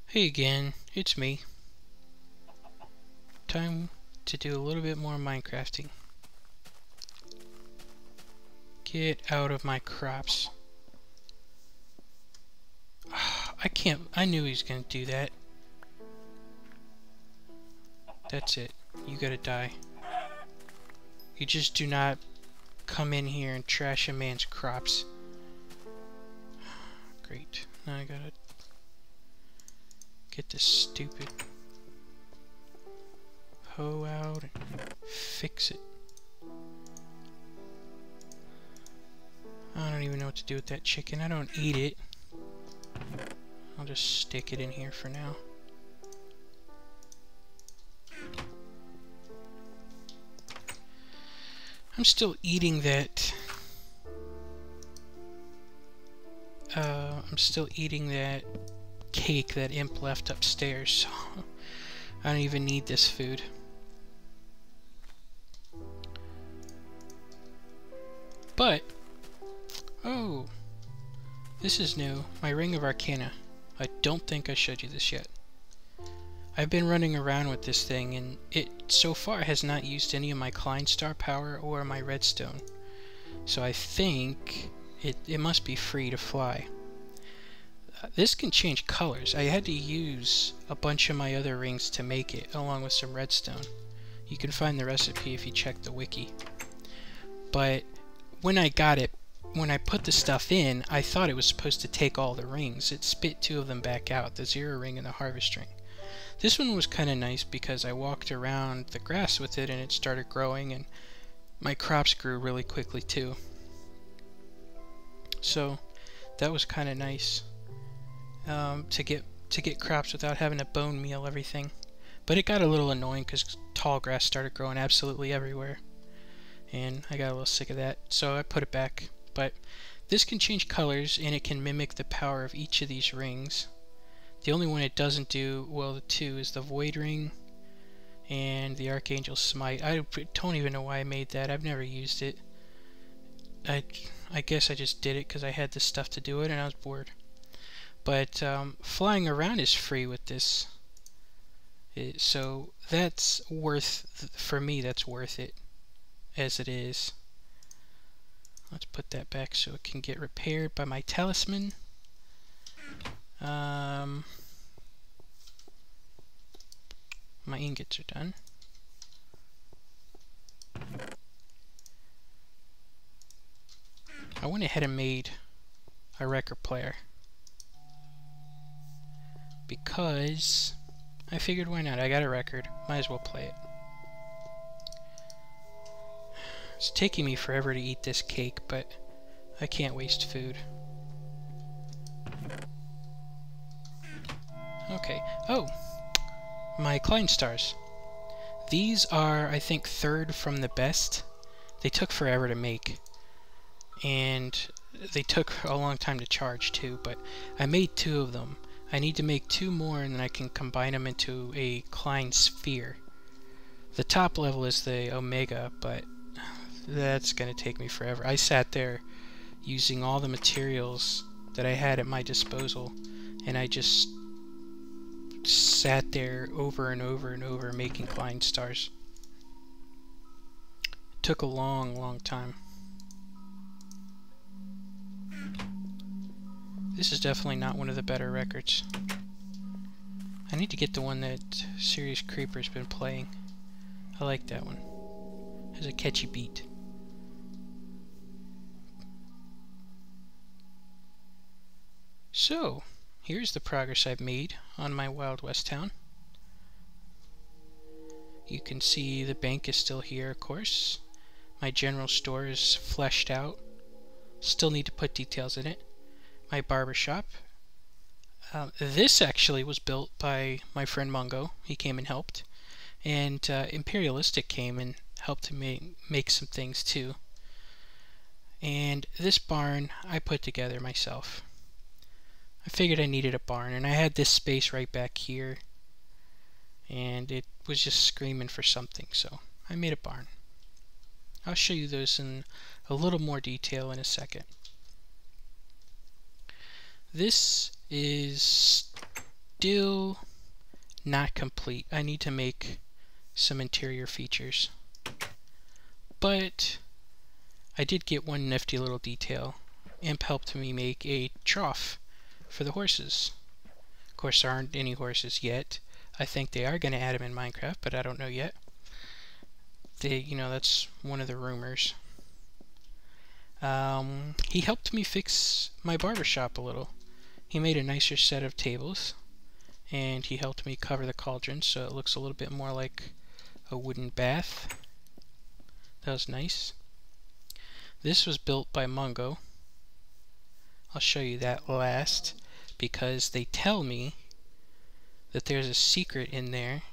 Hey again, it's me. Time to do a little bit more Minecrafting. Get out of my crops. I knew he was gonna do that. That's it. You gotta die. You just do not come in here and trash a man's crops. Great. Now I gotta get this stupid hoe out and fix it. I don't even know what to do with that chicken. I don't eat it. I'll just stick it in here for now. I'm still eating that. I'm still eating that cake that Imp left upstairs, so I don't even need this food. But, oh, this is new. My Ring of Arcana. I don't think I showed you this yet. I've been running around with this thing, and it so far has not used any of my Klein Star power or my redstone. So I think it must be free to fly. This can change colors. I had to use a bunch of my other rings to make it, along with some redstone. You can find the recipe if you check the wiki. But when I got it, when I put the stuff in, I thought it was supposed to take all the rings. It spit two of them back out, the Zero Ring and the Harvest Ring. This one was kind of nice because I walked around the grass with it and it started growing, and my crops grew really quickly too. So that was kind of nice to get crops without having to bone meal everything. But it got a little annoying because tall grass started growing absolutely everywhere, and I got a little sick of that, so I put it back. But this can change colors, and it can mimic the power of each of these rings. The only one it doesn't do, well, the two, is the Void Ring and the Archangel Smite. I don't even know why I made that. I've never used it. I guess I just did it because I had the stuff to do it and I was bored. But flying around is free with this. So that's worth, for me, that's worth it as it is. Let's put that back so it can get repaired by my talisman. My ingots are done. I went ahead and made a record player because I figured, why not? I got a record, might as well play it. It's taking me forever to eat this cake, but I can't waste food. Okay. Oh! My Klein Stars. These are, I think, third from the best. They took forever to make. And they took a long time to charge, too, but I made 2 of them. I need to make 2 more, and then I can combine them into a Klein Sphere. The top level is the Omega, but that's going to take me forever. I sat there using all the materials that I had at my disposal, and I just sat there over and over and over making Klein Stars. It took a long time. This is definitely not one of the better records. I need to get the one that Serious Creeper's been playing. I like that one. It has a catchy beat. So, here's the progress I've made on my Wild West town. You can see the bank is still here, of course. My general store is fleshed out. Still need to put details in it. My barber shop. This actually was built by my friend Mungo. He came and helped. And Imperialistic came and helped to make some things too. And this barn I put together myself. I figured I needed a barn, and I had this space right back here, and it was just screaming for something, so I made a barn. I'll show you those in a little more detail in a second. This is still not complete. I need to make some interior features. But I did get one nifty little detail. Imp helped me make a trough for the horses. Of course, there aren't any horses yet. I think they are going to add them in Minecraft, but I don't know yet. That's one of the rumors. He helped me fix my barbershop a little. He made a nicer set of tables, and he helped me cover the cauldron so it looks a little bit more like a wooden bath. That was nice. This was built by Mungo. I'll show you that last, because they tell me that there's a secret in there,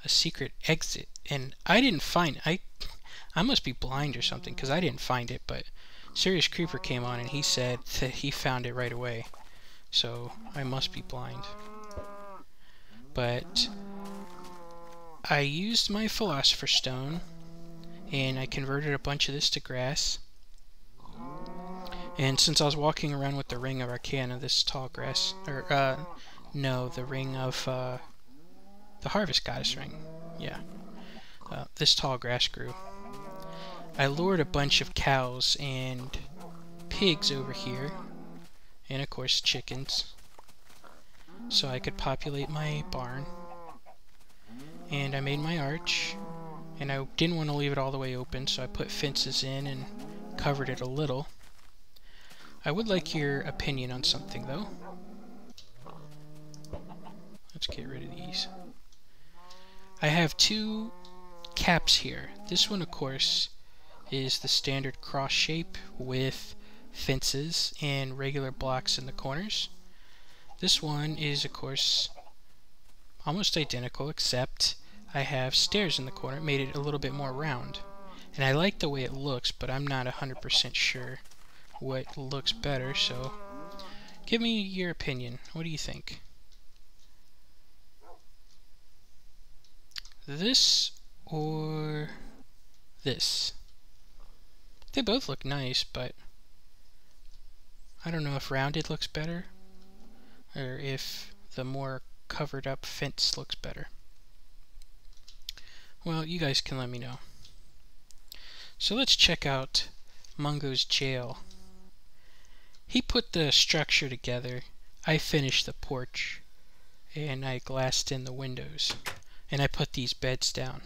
a secret exit, and I didn't find it. I must be blind or something, because I didn't find it, but Serious Creeper came on and he said that he found it right away, so I must be blind. But I used my Philosopher's Stone and I converted a bunch of this to grass. And since I was walking around with the Ring of Arcana, this tall grass, the ring of the Harvest Goddess ring, yeah, this tall grass grew. I lured a bunch of cows and pigs over here, and of course chickens, so I could populate my barn. And I made my arch, and I didn't want to leave it all the way open, so I put fences in and covered it a little. I would like your opinion on something, though. Let's get rid of these. I have two caps here. This one, of course, is the standard cross shape with fences and regular blocks in the corners. This one is, of course, almost identical, except I have stairs in the corner. It made it a little bit more round. And I like the way it looks, but I'm not 100% sure what looks better, so give me your opinion. What do you think? This or this? They both look nice, but I don't know if rounded looks better or if the more covered up fence looks better. Well, you guys can let me know. So let's check out Mungo's jail. He put the structure together. I finished the porch, and I glassed in the windows, and I put these beds down.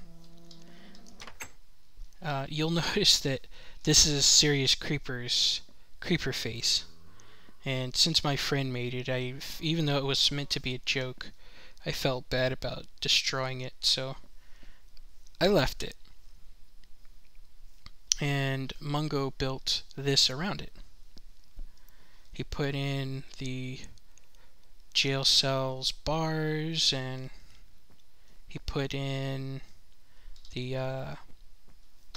You'll notice that this is Serious Creeper's creeper face, and since my friend made it, even though it was meant to be a joke, I felt bad about destroying it, so I left it. And Mungo built this around it. He put in the jail cell's bars, and he put in the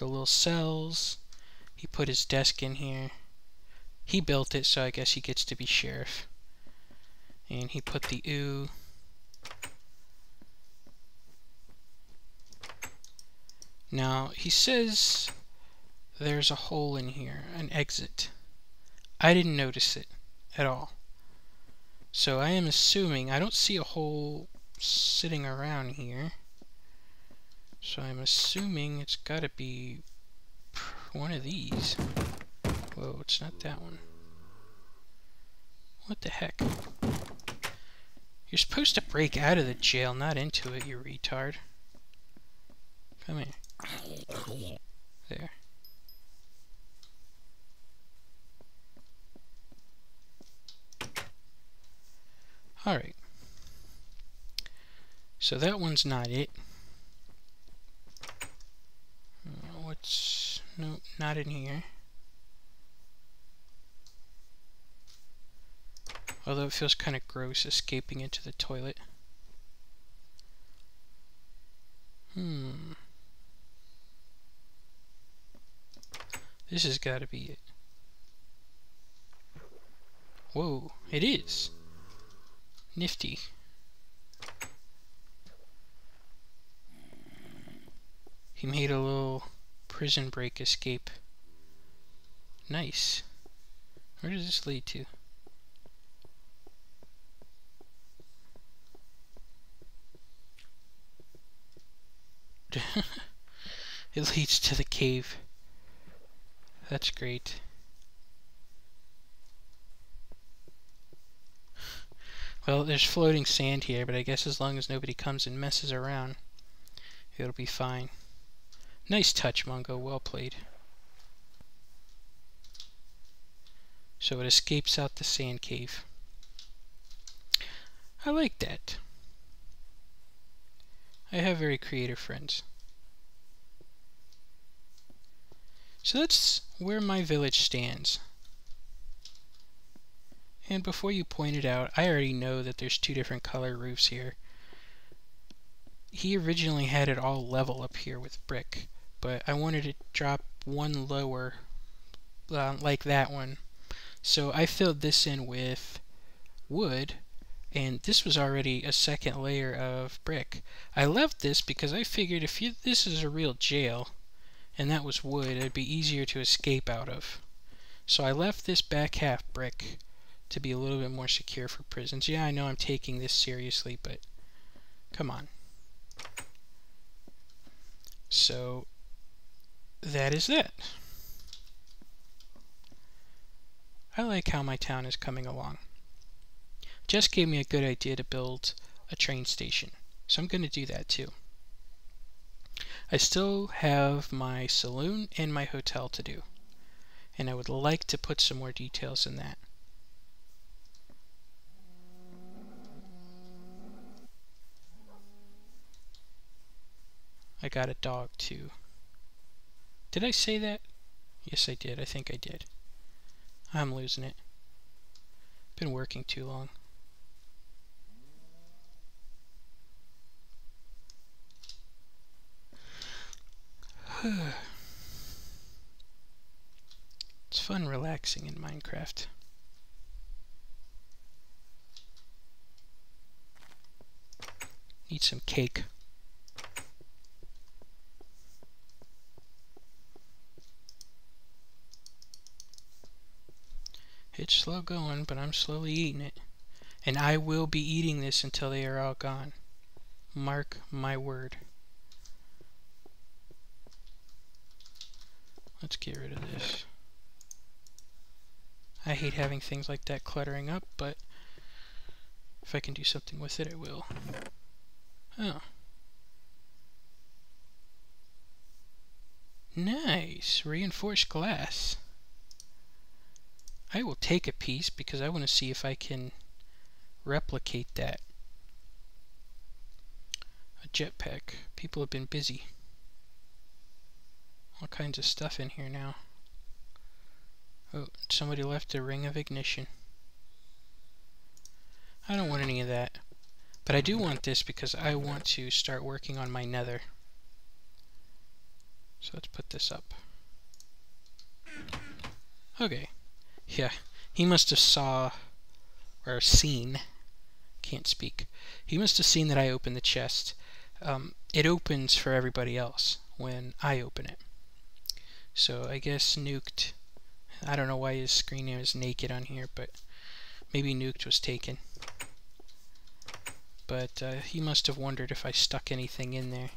little cells. He put his desk in here. He built it, so I guess he gets to be sheriff. And he put the ooh. Now, he says there's a hole in here, an exit. I didn't notice it at all. So I am assuming, I don't see a hole sitting around here. So I'm assuming it's gotta be one of these. Whoa, it's not that one. What the heck? You're supposed to break out of the jail, not into it, you retard. Come here. There. Alright. So that one's not it. Nope, not in here. Although it feels kind of gross escaping into the toilet. This has got to be it. Whoa, it is. Nifty. He made a little prison break escape. Nice. Where does this lead to? It leads to the cave. That's great. Well, there's floating sand here, but I guess as long as nobody comes and messes around, it'll be fine. Nice touch, Mungo. Well played. So it escapes out the sand cave. I like that. I have very creative friends. So that's where my village stands. And before you point it out, I already know that there's two different color roofs here. He originally had it all level up here with brick, but I wanted to drop one lower, like that one. So I filled this in with wood, and this was already a second layer of brick. I left this because I figured if this is a real jail, and that was wood, it'd be easier to escape out of. So I left this back half brick to be a little bit more secure for prisons. Yeah, I know I'm taking this seriously, but come on. So that is that. I like how my town is coming along. Just gave me a good idea to build a train station, so I'm going to do that too. I still have my saloon and my hotel to do, and I would like to put some more details in that. I got a dog too. Did I say that? Yes, I did. I think I did. I'm losing it. Been working too long. It's fun relaxing in Minecraft. Need some cake. It's slow going, but I'm slowly eating it. And I will be eating this until they are all gone. Mark my word. Let's get rid of this. I hate having things like that cluttering up, but if I can do something with it, I will. Oh. Nice. Reinforced glass. I will take a piece because I want to see if I can replicate that. A jetpack. People have been busy. All kinds of stuff in here now. Oh, somebody left a ring of ignition. I don't want any of that. But I do want this because I want to start working on my nether. So let's put this up. Okay. Yeah, he must have saw, or seen, can't speak. He must have seen that I opened the chest. It opens for everybody else when I open it. So I guess Nuked, I don't know why his screen name is naked on here, but maybe Nuked was taken. But he must have wondered if I stuck anything in there.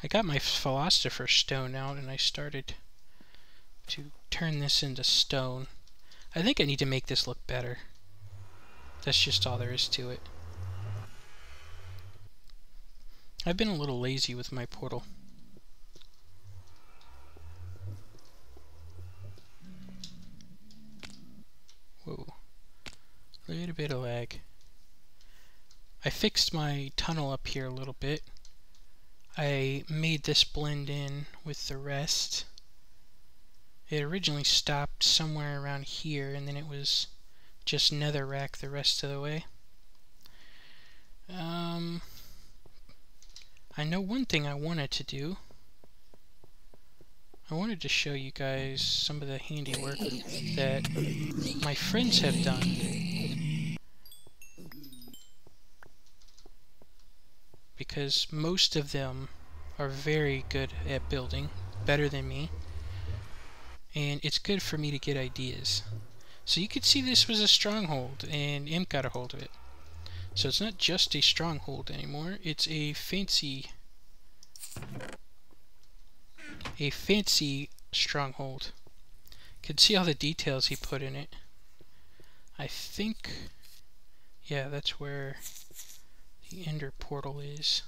I got my Philosopher's Stone out and I started to turn this into stone. I think I need to make this look better. That's just all there is to it. I've been a little lazy with my portal. Whoa. A little bit of lag. I fixed my tunnel up here a little bit. I made this blend in with the rest. It originally stopped somewhere around here, and then it was just netherrack the rest of the way. I know one thing I wanted to do. I wanted to show you guys some of the handiwork that my friends have done. Because most of them are very good at building, better than me. And it's good for me to get ideas. So you could see this was a stronghold, and Imp got a hold of it. So it's not just a stronghold anymore, it's a fancy stronghold. You can see all the details he put in it. I think, yeah, that's where the Ender portal is.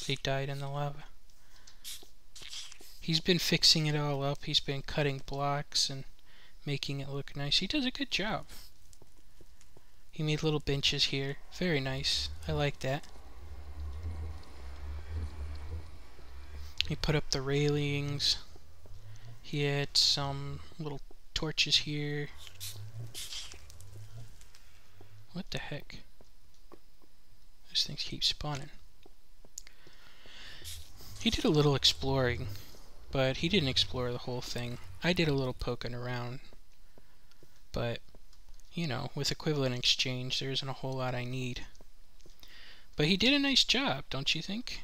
They died in the lava. He's been fixing it all up. He's been cutting blocks and making it look nice. He does a good job. He made little benches here. Very nice. I like that. He put up the railings. He had some little torches here. What the heck? Those things keep spawning. He did a little exploring, but he didn't explore the whole thing. I did a little poking around, but, you know, with equivalent exchange, there isn't a whole lot I need. But he did a nice job, don't you think?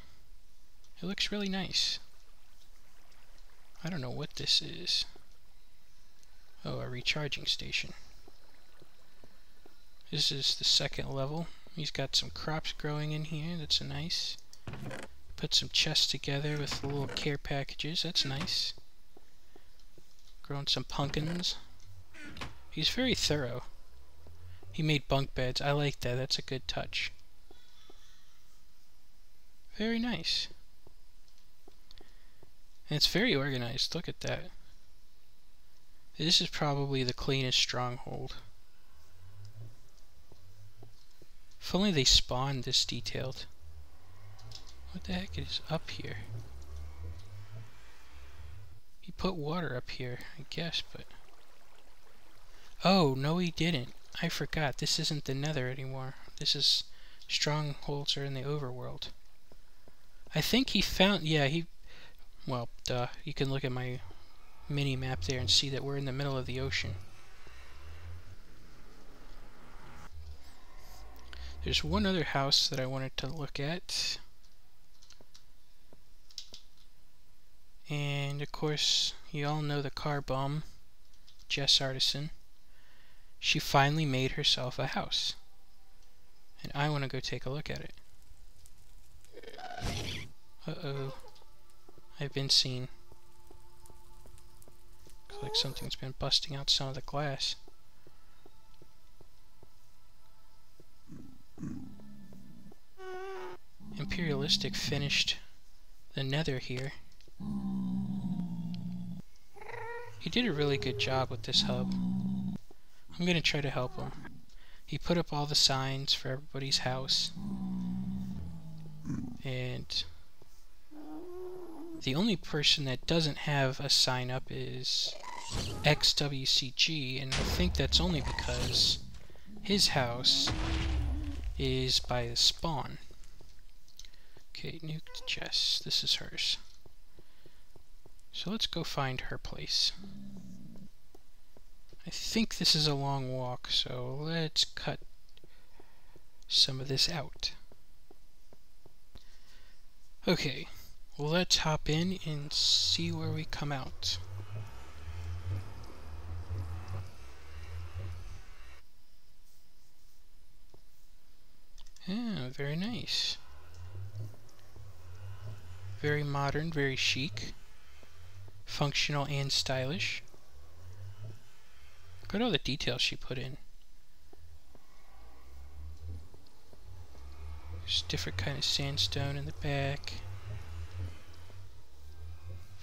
It looks really nice. I don't know what this is. Oh, a recharging station. This is the second level. He's got some crops growing in here. That's nice. Put some chests together with little care packages. That's nice. Grown some pumpkins. He's very thorough. He made bunk beds. I like that. That's a good touch. Very nice. And it's very organized. Look at that. This is probably the cleanest stronghold. If only they spawned this detailed. What the heck is up here? He put water up here, I guess, but... Oh, no he didn't. I forgot. This isn't the Nether anymore. This is... Strongholds are in the overworld. I think he found... Yeah, he... Well, duh. You can look at my mini-map there and see that we're in the middle of the ocean. There's one other house that I wanted to look at. And, of course, you all know the car bum, Jess Artisan. She finally made herself a house. And I want to go take a look at it. Uh-oh. I've been seen. Looks like something's been busting out some of the glass. Imperialistic finished the Nether here. He did a really good job with this hub. I'm gonna try to help him. He put up all the signs for everybody's house. And the only person that doesn't have a sign up is XWCG, and I think that's only because his house is by the spawn. Okay, nuked Jess. This is hers. So let's go find her place. I think this is a long walk, so let's cut some of this out. Okay, well let's hop in and see where we come out. Yeah, very nice. Very modern, very chic. Functional and stylish. Look at all the details she put in. There's different kind of sandstone in the back.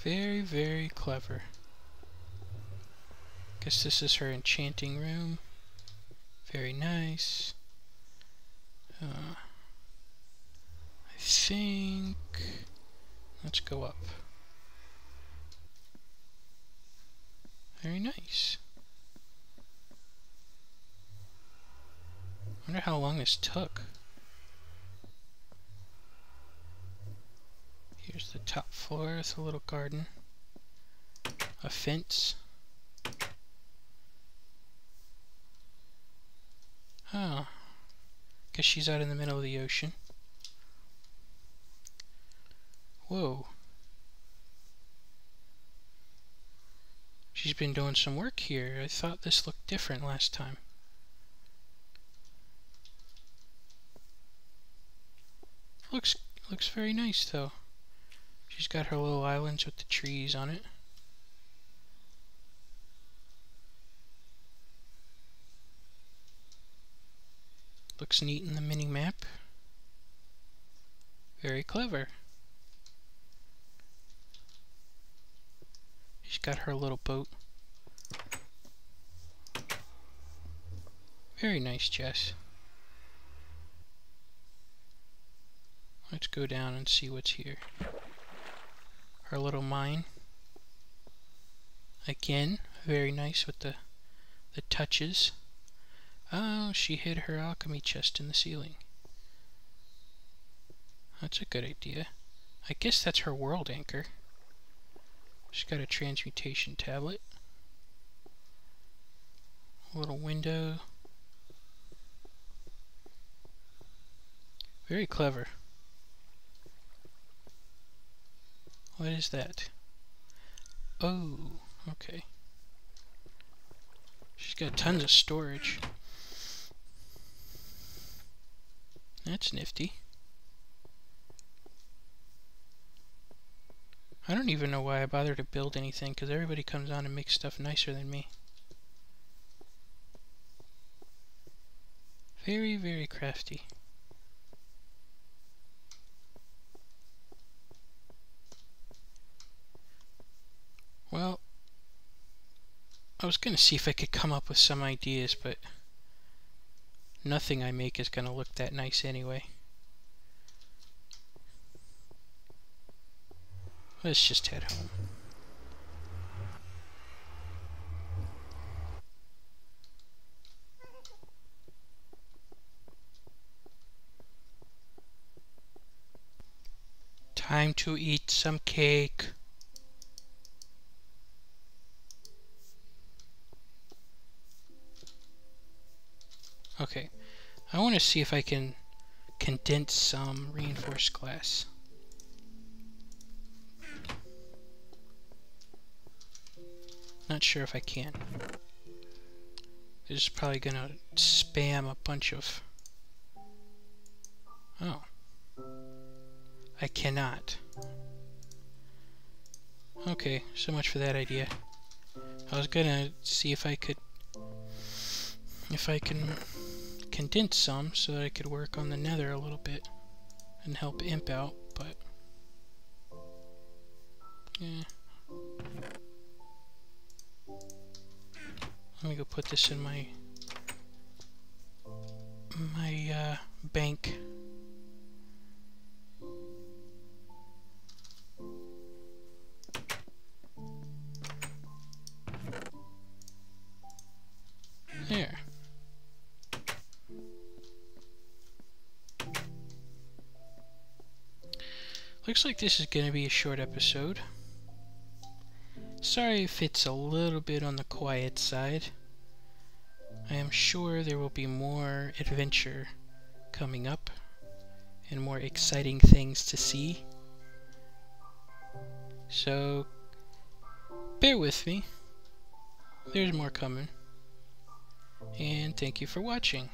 Very, very clever. Guess this is her enchanting room. Very nice. I think... Let's go up. Very nice. I wonder how long this took. Here's the top floor with a little garden. A fence. Oh. Guess she's out in the middle of the ocean. Whoa. She's been doing some work here. I thought this looked different last time. Looks very nice though. She's got her little islands with the trees on it. Looks neat in the mini map. Very clever. She's got her little boat. Very nice, Jess. Let's go down and see what's here. Her little mine. Again, very nice with the touches. Oh, she hid her alchemy chest in the ceiling. That's a good idea. I guess that's her world anchor. She's got a transmutation tablet. A little window. Very clever. What is that? Oh, okay. She's got tons of storage. That's nifty. I don't even know why I bother to build anything, because everybody comes on and makes stuff nicer than me. Very, very crafty. Well, I was going to see if I could come up with some ideas, but nothing I make is going to look that nice anyway. Let's just head home. Time to eat some cake. Okay, I want to see if I can condense some reinforced glass. Not sure if I can. This is probably gonna spam a bunch of... Oh. I cannot. Okay, so much for that idea. I was gonna see if I can condense some so that I could work on the nether a little bit and help Imp out, but yeah. Let me go put this in my bank. There. Looks like this is going to be a short episode. Sorry if it's a little bit on the quiet side. I am sure there will be more adventure coming up and more exciting things to see. So bear with me. There's more coming. And thank you for watching.